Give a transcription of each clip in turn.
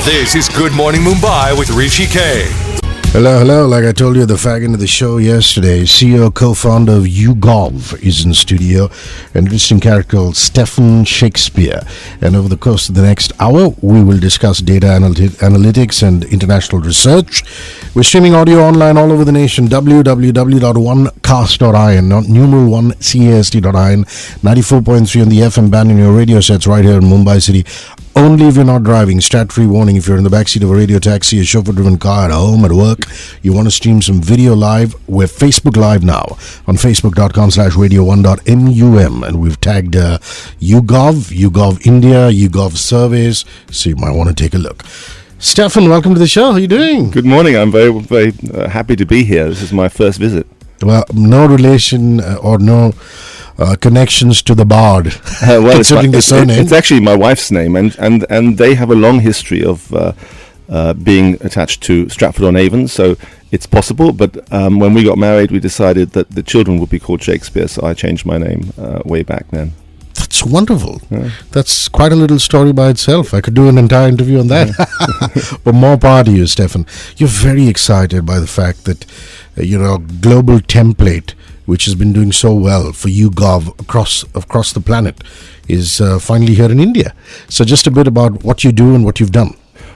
This is Good Morning Mumbai with Hrishikesh. Hello. Like I told you at the fag end of the show yesterday, CEO, co-founder of YouGov is in studio. An interesting character called Stephan Shakespeare. And over the course of the next hour, we will discuss data analytics and international research. We're streaming audio online all over the nation. www.onecast.in, not numeral 1cast.in, 94.3 on the FM band in your radio sets right here in Mumbai City. Only if you're not driving. Stat-free warning: if you're in the backseat of a radio taxi, a chauffeur-driven car, at home, at work, you want to stream some video live, we're Facebook Live now on facebook.com/radio1.mum, and we've tagged YouGov India, YouGov Surveys, so you might want to take a look. Stephan, welcome to the show. How are you doing? Good morning. I'm very happy to be here. This is my first visit. Well, no relation or no connections to the bard, considering the surname. It's actually my wife's name, and they have a long history of being attached to Stratford-on-Avon, so it's possible. But when we got married, we decided that the children would be called Shakespeare, so I changed my name way back then. That's wonderful. Yeah. That's quite a little story by itself. I could do an entire interview on that. But more power to you, Stephan. You're very excited by the fact that, global template, which has been doing so well for YouGov across the planet, is finally here in India. So just a bit about what you do and what you've done.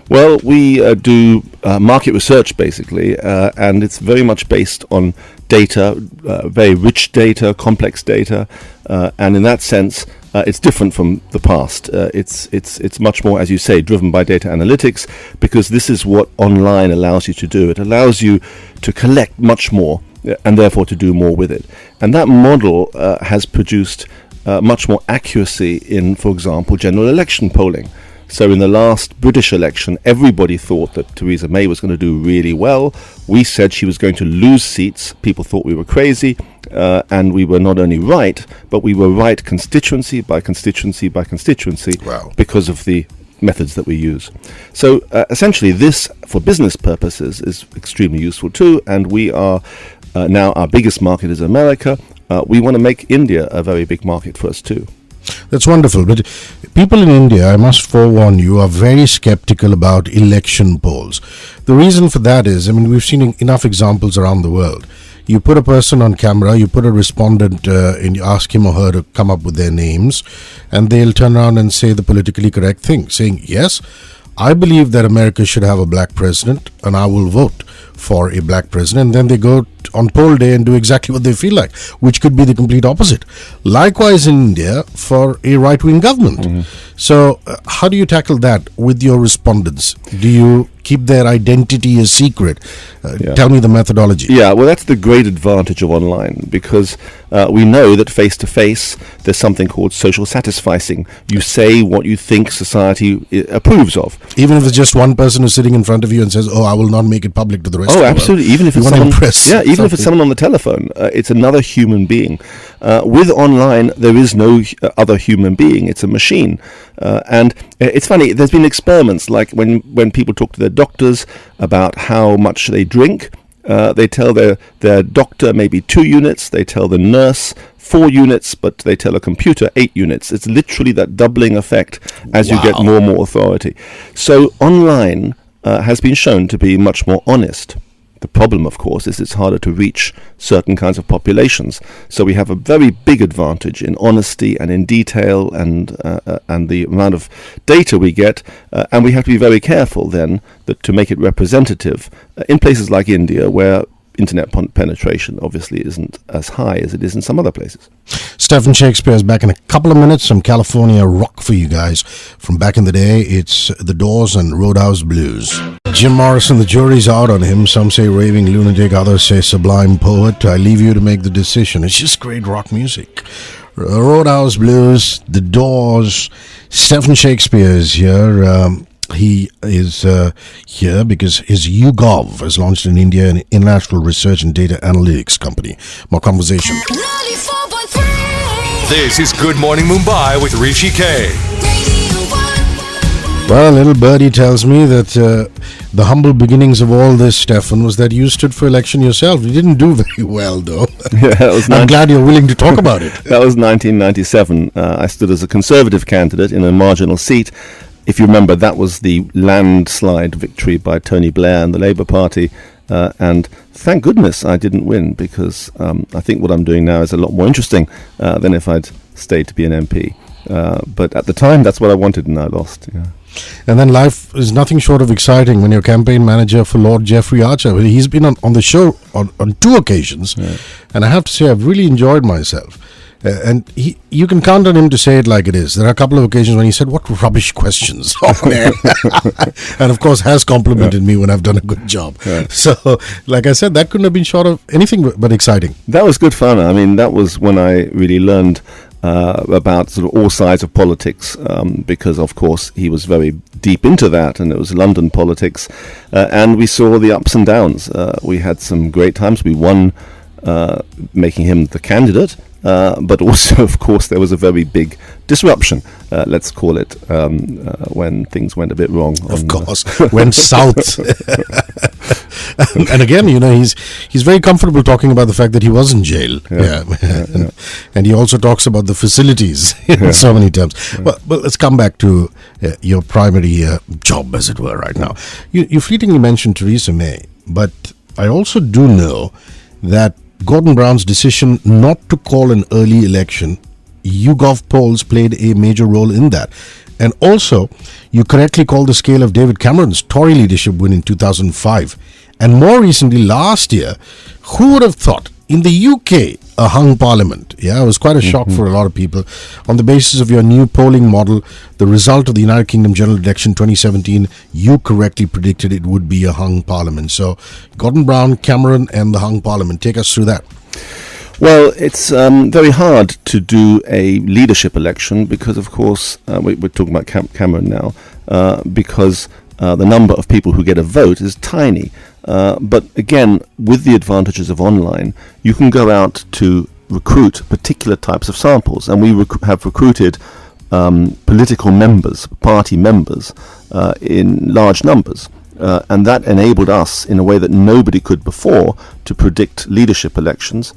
Well, we do market research, basically, and it's very much based on data, very rich data, complex data, and in that sense, it's different from the past. It's much more, as you say, driven by data analytics, because this is what online allows you to do. It allows you to collect much more, and therefore to do more with it. And that model has produced much more accuracy in, for example, general election polling. So in the last British election, everybody thought that Theresa May was going to do really well. We said she was going to lose seats. People thought we were crazy. And we were not only right, but we were right constituency by constituency by constituency. Wow. Because of the methods that we use. So essentially this, for business purposes, is extremely useful too. And we are now, our biggest market is America. We want to make India a very big market for us too. That's wonderful. But people in India, I must forewarn you, are very skeptical about election polls. The reason for that is, we've seen enough examples around the world. You put a person on camera, you put a respondent and you ask him or her to come up with their names, and they'll turn around and say the politically correct thing, saying, yes, I believe that America should have a black president and I will vote for a black president. And then they go on poll day and do exactly what they feel like, which could be the complete opposite. Likewise in India for a right-wing government. Mm-hmm. So how do you tackle that with your respondents? Do you keep their identity a secret? Tell me the methodology. Yeah, well, that's the great advantage of online, because we know that face-to-face there's something called social satisficing. You say what you think society approves of. Even if it's just one person who's sitting in front of you and says, I will not make it public to the rest of the world. Oh, absolutely. Even if it's someone, even if it's someone on the telephone, it's another human being. With online, there is no other human being. It's a machine. And it's funny, there's been experiments like when people talk to their doctors about how much they drink, they tell their doctor maybe 2 units, they tell the nurse 4 units, but they tell a computer 8 units. It's literally that doubling effect as you get more and more authority. So online has been shown to be much more honest. The problem, of course, is it's harder to reach certain kinds of populations. So we have a very big advantage in honesty and in detail and the amount of data we get. And we have to be very careful then to make it representative in places like India, where internet penetration obviously isn't as high as it is in some other places. Stephan Shakespeare is back in a couple of minutes. Some California rock for you guys from back in the day. It's The Doors and Roadhouse Blues. Jim Morrison, the jury's out on him. Some say raving lunatic, others say sublime poet. I leave you to make the decision. It's just great rock music. Roadhouse Blues, The Doors. Stephan Shakespeare is here. He is here because his YouGov has launched in India an international research and data analytics company. More conversation. 94.3. This is Good Morning Mumbai with Hrishikesh. Well, little birdie tells me that the humble beginnings of all this, Stephan, was that you stood for election yourself. You didn't do very well, though. Yeah, I'm glad you're willing to talk about it. That was 1997. I stood as a Conservative candidate in a marginal seat. if you remember, that was the landslide victory by Tony Blair and the Labour Party. And thank goodness I didn't win, because I think what I'm doing now is a lot more interesting than if I'd stayed to be an MP. But at the time, that's what I wanted, and I lost. Yeah. And then life is nothing short of exciting when you're campaign manager for Lord Jeffrey Archer. He's been on the show on 2 occasions, and I have to say I've really enjoyed myself. And you can count on him to say it like it is. There are a couple of occasions when he said, "What rubbish questions," and of course has complimented me when I've done a good job. Yeah. So, like I said, that couldn't have been short of anything but exciting. That was good fun. I mean, that was when I really learned about sort of all sides of politics, because of course he was very deep into that, and it was London politics, and we saw the ups and downs. We had some great times. We won, making him the candidate. But also, of course, there was a very big disruption, let's call it, when things went a bit wrong. Of course, went south. And again, he's very comfortable talking about the fact that he was in jail. And he also talks about the facilities in so many terms. Well, let's come back to your primary job, as it were, right now. You fleetingly mentioned Theresa May, but I also do know that Gordon Brown's decision not to call an early election, YouGov polls played a major role in that. And also, you correctly called the scale of David Cameron's Tory leadership win in 2005. And more recently, last year, who would have thought in the UK, a hung parliament? Yeah, it was quite a shock for a lot of people. On the basis of your new polling model, the result of the United Kingdom general election 2017, you correctly predicted it would be a hung parliament. So, Gordon Brown, Cameron, and the hung parliament. Take us through that. Well, it's very hard to do a leadership election because, of course, we're talking about Cameron now, because the number of people who get a vote is tiny. But again, with the advantages of online, you can go out to recruit particular types of samples. And we have recruited political members, party members, in large numbers. And that enabled us, in a way that nobody could before, to predict leadership elections.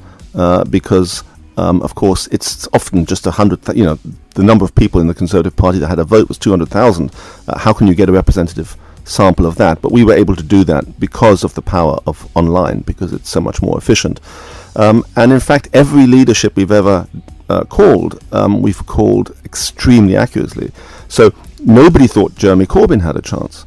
Because, of course, it's often just 100, the number of people in the Conservative Party that had a vote was 200,000. How can you get a representative sample of that? But we were able to do that because of the power of online, because it's so much more efficient. And in fact, every leadership we've ever called, we've called extremely accurately. So nobody thought Jeremy Corbyn had a chance.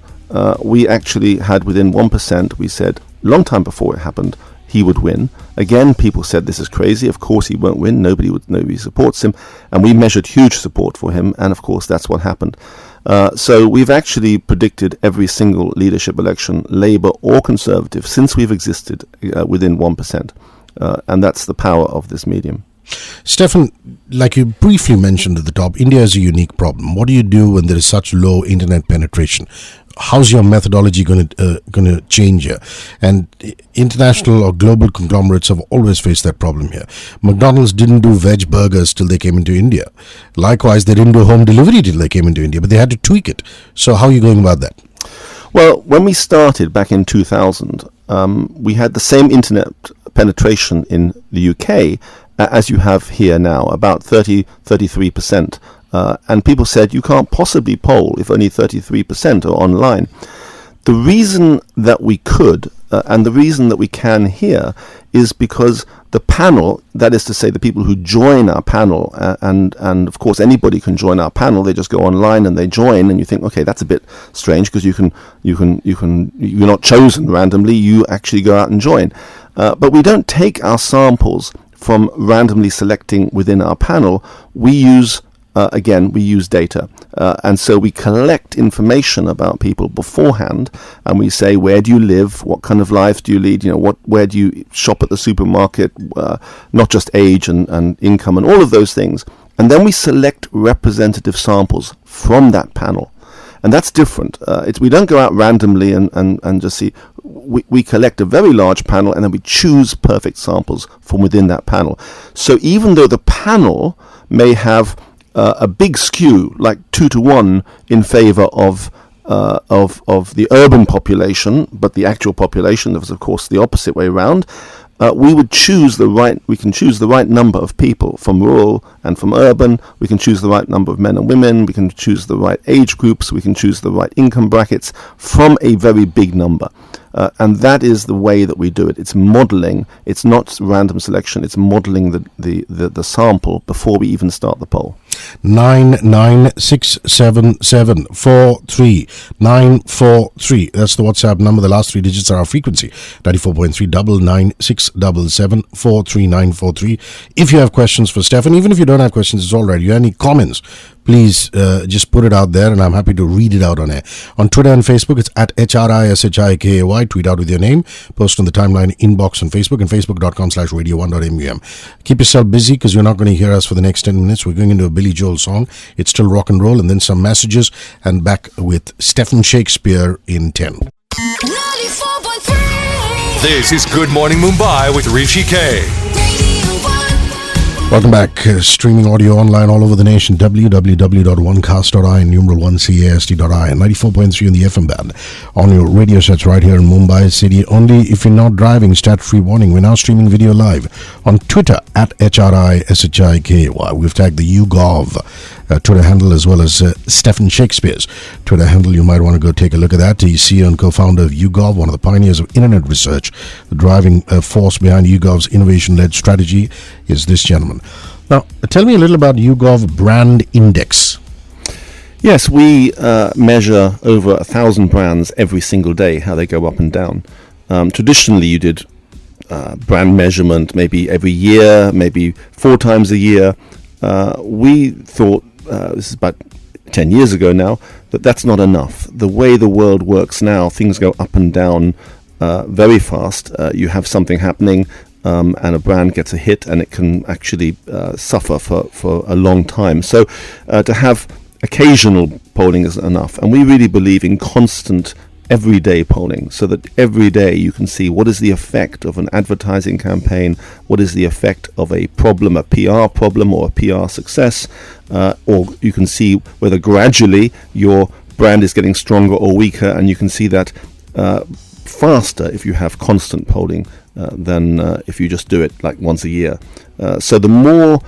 We actually had within 1%, we said, long time before it happened, he would win. Again, people said this is crazy. Of course he won't win. Nobody supports him. And we measured huge support for him. And of course that's what happened. So we've actually predicted every single leadership election, Labour or Conservative, since we've existed, within 1%. And that's the power of this medium. Stephan, like you briefly mentioned at the top, India is a unique problem. What do you do when there is such low internet penetration? How's your methodology going to change here? And international or global conglomerates have always faced that problem here. McDonald's didn't do veg burgers till they came into India. Likewise, they didn't do home delivery till they came into India, but they had to tweak it. So how are you going about that? Well, when we started back in 2000, we had the same internet penetration in the UK as you have here now, about 33%. And people said, you can't possibly poll if only 33% are online. The reason that we could, and the reason that we can here, is because the panel, that is to say the people who join our panel, and of course anybody can join our panel, they just go online and they join, and you think, okay, that's a bit strange because you're not chosen randomly, you actually go out and join. But we don't take our samples from randomly selecting within our panel. We use we use data, and so we collect information about people beforehand, and we say, where do you live, what kind of life do you lead, where do you shop at the supermarket, not just age and income and all of those things, and then we select representative samples from that panel. And that's different. We don't go out randomly and just see. We collect a very large panel, and then we choose perfect samples from within that panel. So even though the panel may have a big skew, like 2-to-1, in favor of the urban population, but the actual population was, of course, the opposite way around. we can choose the right number of people from rural and from urban. We can choose the right number of men and women. We can choose the right age groups. We can choose the right income brackets from a very big number. And that is the way that we do it. It's modeling. It's not random selection. It's modeling the sample before we even start the poll. 9967743 943. That's the WhatsApp number. The last three digits are our frequency. 94.3 9967743 If you have questions for Stephan, even if you don't have questions, it's all right. You have any comments, please just put it out there and I'm happy to read it out on air. On Twitter and Facebook, it's at HRISHIKAY. Tweet out with your name. Post on the timeline inbox on Facebook and facebook.com/radio1.mum. Keep yourself busy because you're not going to hear us for the next 10 minutes. We're going into a Billy Joel song. It's still rock and roll, and then some messages, and back with Stephan Shakespeare in 10. 94.3. This is Good Morning Mumbai with Hrishikesh. Welcome back. Streaming audio online all over the nation. www.onecast.i and numeral 1cast.i and 94.3 on the FM band. On your radio sets right here in Mumbai City. Only if you're not driving, stat-free warning. We're now streaming video live on Twitter at HRISHIKAY. We've tagged the YouGov Twitter handle as well as Stephan Shakespeare's Twitter handle. You might want to go take a look at that. He's CEO and co-founder of YouGov, one of the pioneers of internet research. The driving force behind YouGov's innovation-led strategy is this gentleman. Now, tell me a little about YouGov Brand Index. Yes, we measure over 1,000 brands every single day, how they go up and down. Traditionally, you did brand measurement maybe every year, maybe 4 times a year. We thought, this is about 10 years ago now, that's not enough. The way the world works now, things go up and down very fast. You have something happening, and a brand gets a hit, and it can actually suffer for a long time. So to have occasional polling isn't enough. And we really believe in constant everyday polling, so that every day you can see what is the effect of an advertising campaign, what is the effect of a problem, a PR problem or a PR success, or you can see whether gradually your brand is getting stronger or weaker, and you can see that faster if you have constant polling than if you just do it like once a year. So the more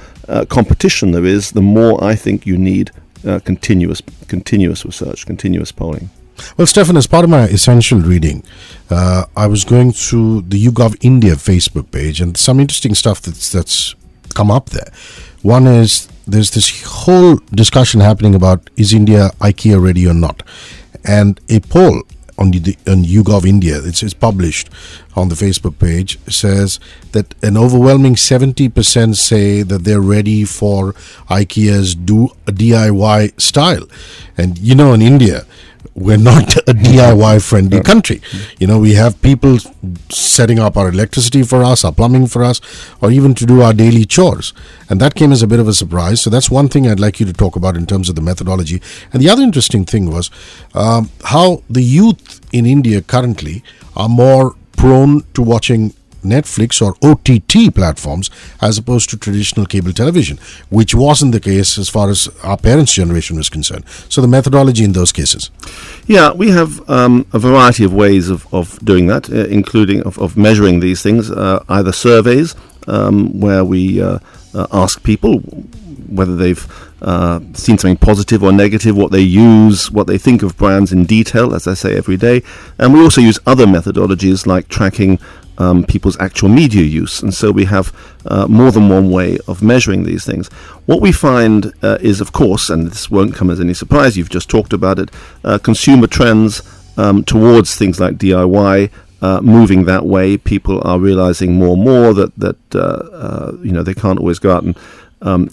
competition there is, the more I think you need continuous research, continuous polling. Well, Stephan, as part of my essential reading, I was going through the YouGov India Facebook page, and some interesting stuff that's come up there. One is there's this whole discussion happening about, is India IKEA ready or not? And a poll on YouGov India, it's published on the Facebook page, says that an overwhelming 70% say that they're ready for IKEA's DIY style. And you know, in India, we're not a DIY friendly country. You know, we have people setting up our electricity for us, our plumbing for us, or even to do our daily chores. And that came as a bit of a surprise. So that's one thing I'd like you to talk about in terms of the methodology. And the other interesting thing was how the youth in India currently are more prone to watching Netflix or OTT platforms as opposed to traditional cable television, which wasn't the case as far as our parents' generation was concerned. So the methodology in those cases. Yeah, we have a variety of ways of doing that, including of measuring these things, either surveys where we ask people whether they've seen something positive or negative, what they use, what they think of brands in detail, as I say, every day. And we also use other methodologies like tracking people's actual media use, and so we have more than one way of measuring these things. What we find is, of course, and this won't come as any surprise, you've just talked about it, consumer trends towards things like DIY moving that way. People are realizing more and more that they can't always go out and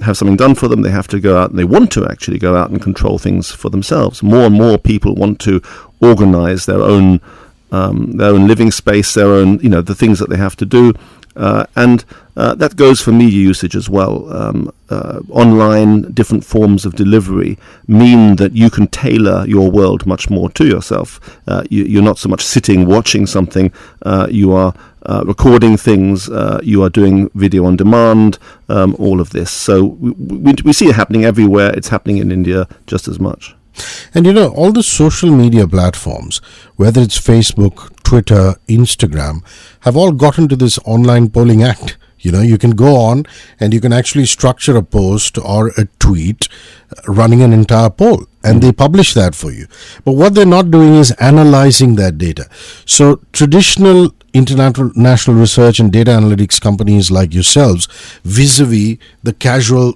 have something done for them. They have to go out, and they want to actually go out and control things for themselves. More and more people want to organize their own living space, their own, the things that they have to do, and that goes for media usage as well. Online, different forms of delivery mean that you can tailor your world much more to yourself. You're not so much sitting watching something, you are recording things, you are doing video on demand, all of this. So we see it happening everywhere. It's happening in India just as much. And all the social media platforms, whether it's Facebook, Twitter, Instagram, have all gotten to this online polling act. You can go on and you can actually structure a post or a tweet running an entire poll, and they publish that for you. But what they're not doing is analyzing that data. So traditional international research and data analytics companies like yourselves, vis-a-vis the casual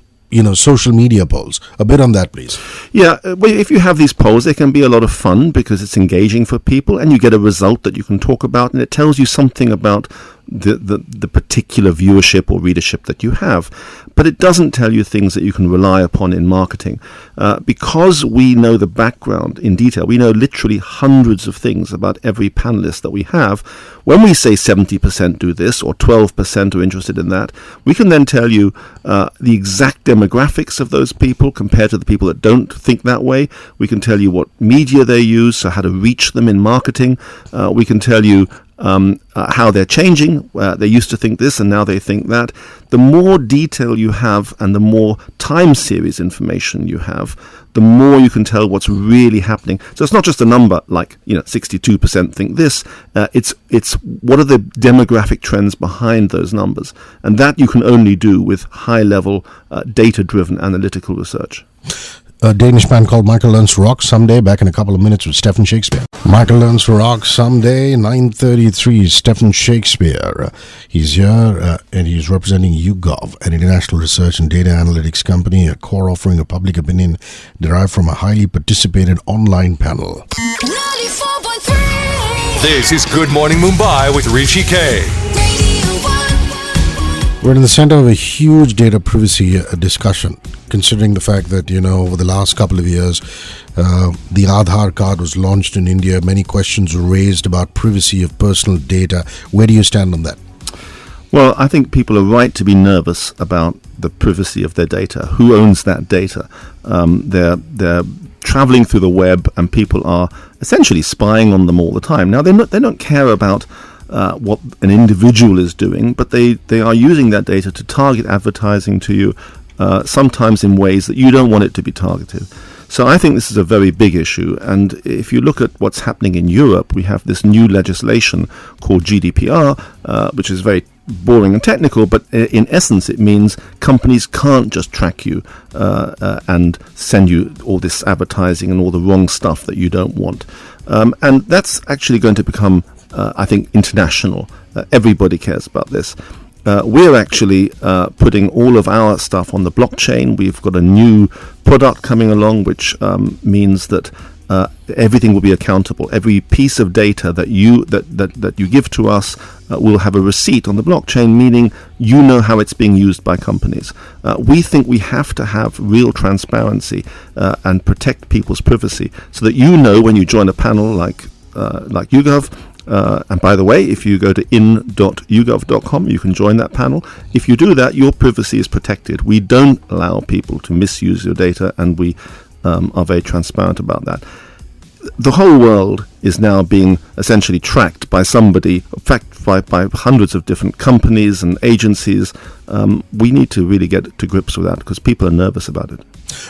social media polls. A bit on that, please. Yeah, well, if you have these polls, they can be a lot of fun because it's engaging for people and you get a result that you can talk about, and it tells you something about the particular viewership or readership that you have. But it doesn't tell you things that you can rely upon in marketing. Because we know the background in detail, we know literally hundreds of things about every panelist that we have. When we say 70% do this or 12% are interested in that, we can then tell you the exact demographics of those people compared to the people that don't think that way. We can tell you what media they use, so how to reach them in marketing. We can tell you how they're changing. They used to think this and now they think that. The more detail you have and the more time series information you have, the more you can tell what's really happening. So it's not just a number like 62% think this. It's what are the demographic trends behind those numbers, and that you can only do with high-level data-driven analytical research. A Danish man called Michael Learns to Rock Someday, back in a couple of minutes with Stephan Shakespeare. Michael Learns to Rock Someday, 9:33, Stephan Shakespeare. He's here and he's representing YouGov, an international research and data analytics company, a core offering of public opinion derived from a highly participated online panel. 94.3. This is Good Morning Mumbai with Hrishikesh. We're in the center of a huge data privacy discussion, considering the fact that, over the last couple of years, the Aadhaar card was launched in India. Many questions were raised about privacy of personal data. Where do you stand on that? Well, I think people are right to be nervous about the privacy of their data. Who owns that data? They're traveling through the web, and people are essentially spying on them all the time. Now, they don't care about what an individual is doing, but they are using that data to target advertising to you, sometimes in ways that you don't want it to be targeted. So I think this is a very big issue, and if you look at what's happening in Europe, we have this new legislation called GDPR, which is very boring and technical, but in essence it means companies can't just track you and send you all this advertising and all the wrong stuff that you don't want. And that's actually going to become I think international. Everybody cares about this. We're actually putting all of our stuff on the blockchain. We've got a new product coming along, which means that everything will be accountable. Every piece of data that you give to us will have a receipt on the blockchain, meaning you know how it's being used by companies. We think we have to have real transparency and protect people's privacy, so that you know when you join a panel like YouGov. And by the way, if you go to in.yougov.com, you can join that panel. If you do that, your privacy is protected. We don't allow people to misuse your data, and we are very transparent about that. The whole world is now being essentially tracked by somebody, by hundreds of different companies and agencies. We need to really get to grips with that because people are nervous about it.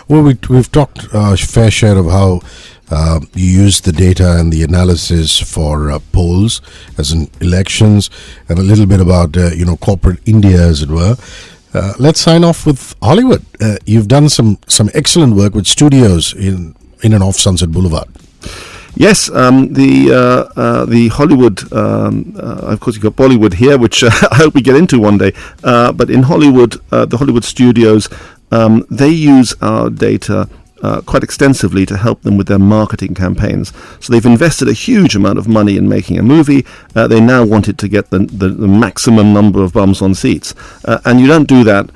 Well, we've talked a fair share of how you use the data and the analysis for polls, as in elections, and a little bit about corporate India, as it were. Let's sign off with Hollywood. You've done some excellent work with studios in and off Sunset Boulevard. Yes, the Hollywood, of course you've got Bollywood here, which I hope we get into one day, but in Hollywood, the Hollywood studios, they use our data quite extensively to help them with their marketing campaigns. So they've invested a huge amount of money in making a movie. They now want it to get the maximum number of bums on seats. And you don't do that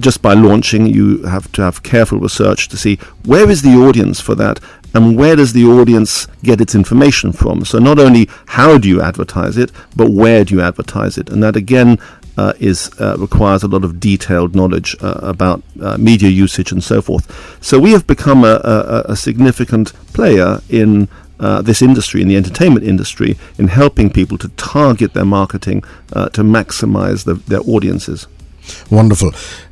just by launching. You have to have careful research to see where is the audience for that, and where does the audience get its information from. So not only how do you advertise it, but where do you advertise it. And that again requires a lot of detailed knowledge about media usage and so forth. So we have become a significant player in this industry, in the entertainment industry, in helping people to target their marketing to maximize their audiences. Wonderful.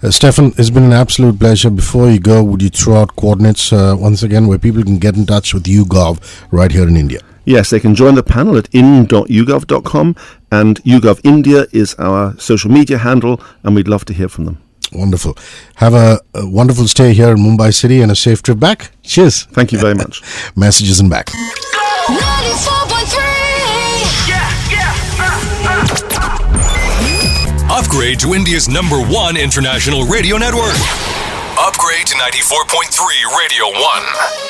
Stephan, it's been an absolute pleasure. Before you go, would you throw out coordinates once again where people can get in touch with YouGov right here in India? Yes, they can join the panel at in.yougov.com, and YouGov India is our social media handle, and we'd love to hear from them. Wonderful. Have a wonderful stay here in Mumbai City and a safe trip back. Cheers. Thank you very much. Messages and back. 94.3. Upgrade to India's #1 international radio network. Upgrade to 94.3 Radio 1.